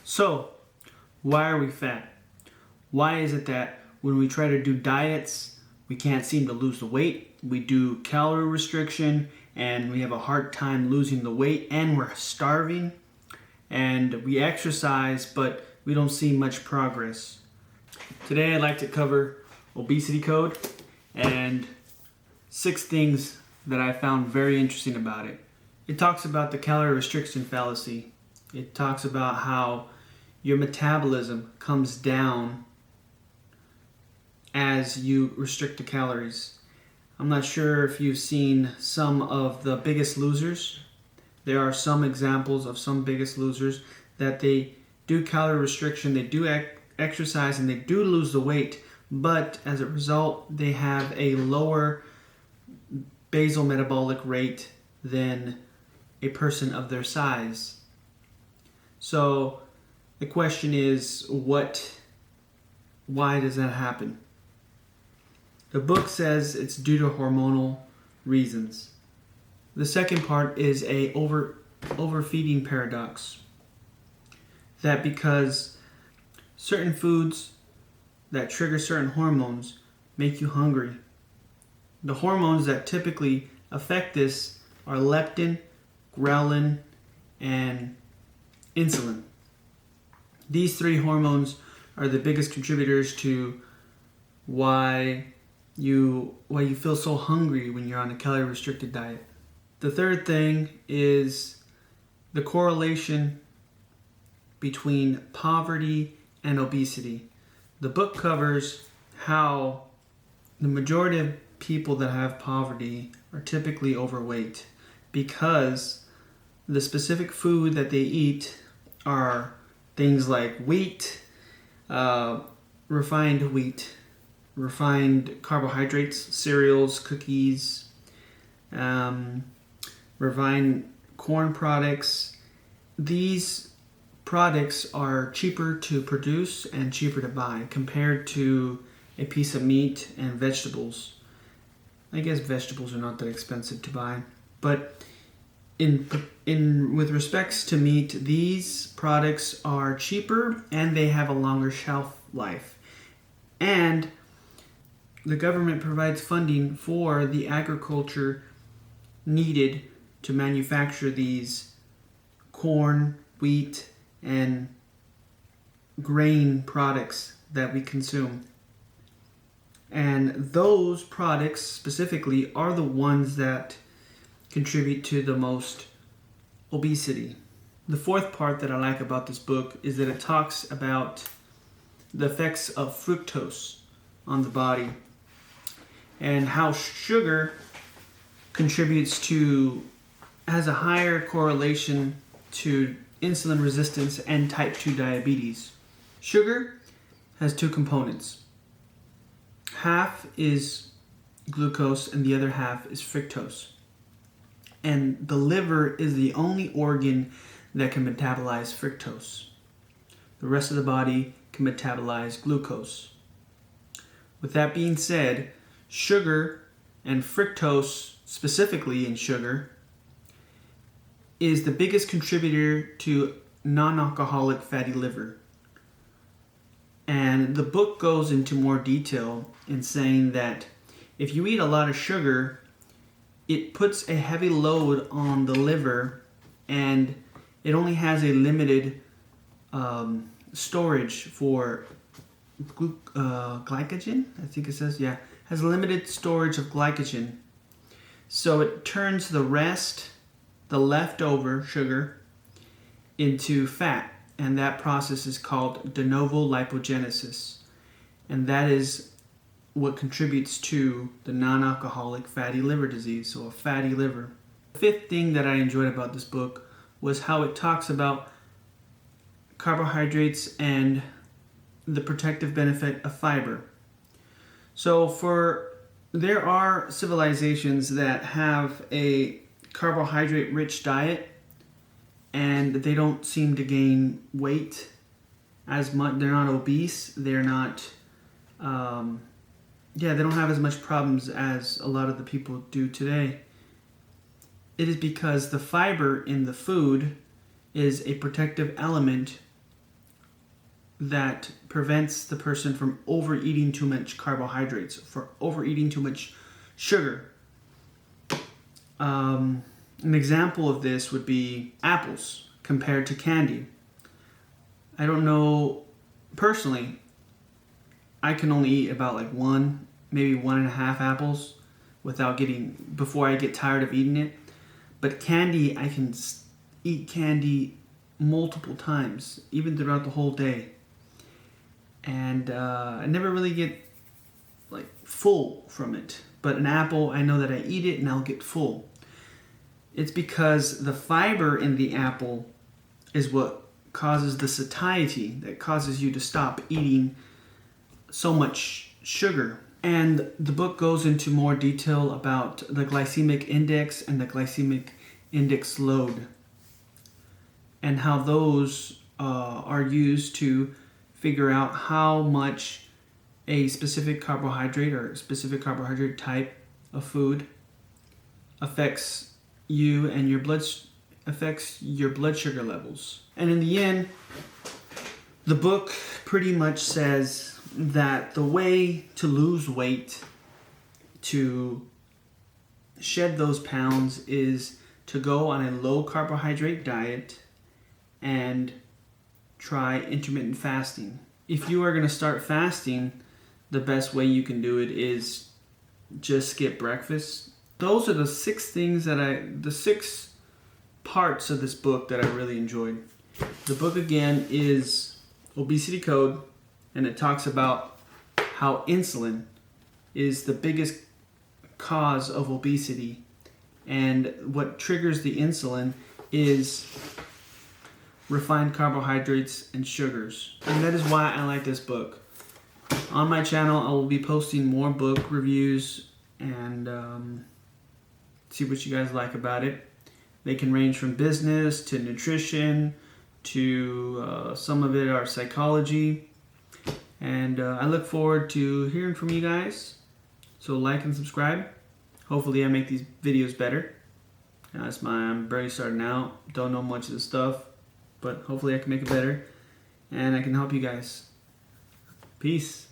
So, why are we fat? Why is it that when we try to do diets, we can't seem to lose the weight? We do calorie restriction and we have a hard time losing the weight, and we're starving, and we exercise, but we don't see much progress. Today I'd like to cover Obesity Code and 6 things that I found very interesting about it. It talks about the calorie restriction fallacy. It talks about how your metabolism comes down as you restrict the calories. I'm not sure if you've seen some of the Biggest Losers. There are some examples of some Biggest Losers that they do calorie restriction, they do exercise, and they do lose the weight, but as a result they have a lower basal metabolic rate than a person of their size. So the question is, why does that happen? The book says it's due to hormonal reasons. The second part is a overfeeding paradox. That because certain foods that trigger certain hormones make you hungry. The hormones that typically affect this are leptin, ghrelin, and insulin. These 3 hormones are the biggest contributors to why you feel so hungry when you're on a calorie restricted diet. The third thing is the correlation between poverty and obesity. The book covers how the majority of people that have poverty are typically overweight because the specific food that they eat are things like wheat, refined carbohydrates, cereals, cookies, refined corn products. These products are cheaper to produce and cheaper to buy compared to a piece of meat and vegetables. I guess vegetables are not that expensive to buy, but with respects to meat, these products are cheaper and they have a longer shelf life. And the government provides funding for the agriculture needed to manufacture these corn, wheat, and grain products that we consume. And those products specifically are the ones that contribute to the most obesity. The fourth part that I like about this book is that it talks about the effects of fructose on the body and how sugar has a higher correlation to insulin resistance and type 2 diabetes. Sugar has 2 components. Half is glucose and the other half is fructose. And the liver is the only organ that can metabolize fructose. The rest of the body can metabolize glucose. With that being said, sugar and fructose, specifically in sugar, is the biggest contributor to non-alcoholic fatty liver. And the book goes into more detail in saying that if you eat a lot of sugar, it puts a heavy load on the liver, and it only has a limited storage for glycogen. I think it says, has limited storage of glycogen. So it turns the leftover sugar, into fat. And that process is called de novo lipogenesis. And that is what contributes to the non-alcoholic fatty liver disease, so a fatty liver. The 5th thing that I enjoyed about this book was how it talks about carbohydrates and the protective benefit of fiber. So there are civilizations that have a carbohydrate-rich diet and they don't seem to gain weight as much. They're not obese. They're not, they don't have as much problems as a lot of the people do today. It is because the fiber in the food is a protective element that prevents the person from overeating too much carbohydrates, for overeating too much sugar. An example of this would be apples compared to candy. I don't know, personally, I can only eat about like one, maybe 1.5 apples before I get tired of eating it. But candy, I can eat candy multiple times, even throughout the whole day. And I never really get like full from it. But an apple, I know that I eat it and I'll get full. It's because the fiber in the apple is what causes the satiety that causes you to stop eating so much sugar. And the book goes into more detail about the glycemic index and the glycemic index load, and how those are used to figure out how much a specific carbohydrate or specific carbohydrate type of food affects you and affects your blood sugar levels. And in the end, the book pretty much says that the way to lose weight, to shed those pounds, is to go on a low carbohydrate diet and try intermittent fasting. If you are going to start fasting, the best way you can do it is just skip breakfast. Those are the 6 parts of this book that I really enjoyed. The book again is Obesity Code, and it talks about how insulin is the biggest cause of obesity, and what triggers the insulin is refined carbohydrates and sugars. And that is why I like this book. On my channel, I will be posting more book reviews and see what you guys like about it. They can range from business to nutrition to some of it are psychology. And I look forward to hearing from you guys. So like and subscribe. Hopefully I make these videos better. I'm barely starting out. Don't know much of the stuff. But hopefully I can make it better. And I can help you guys. Peace.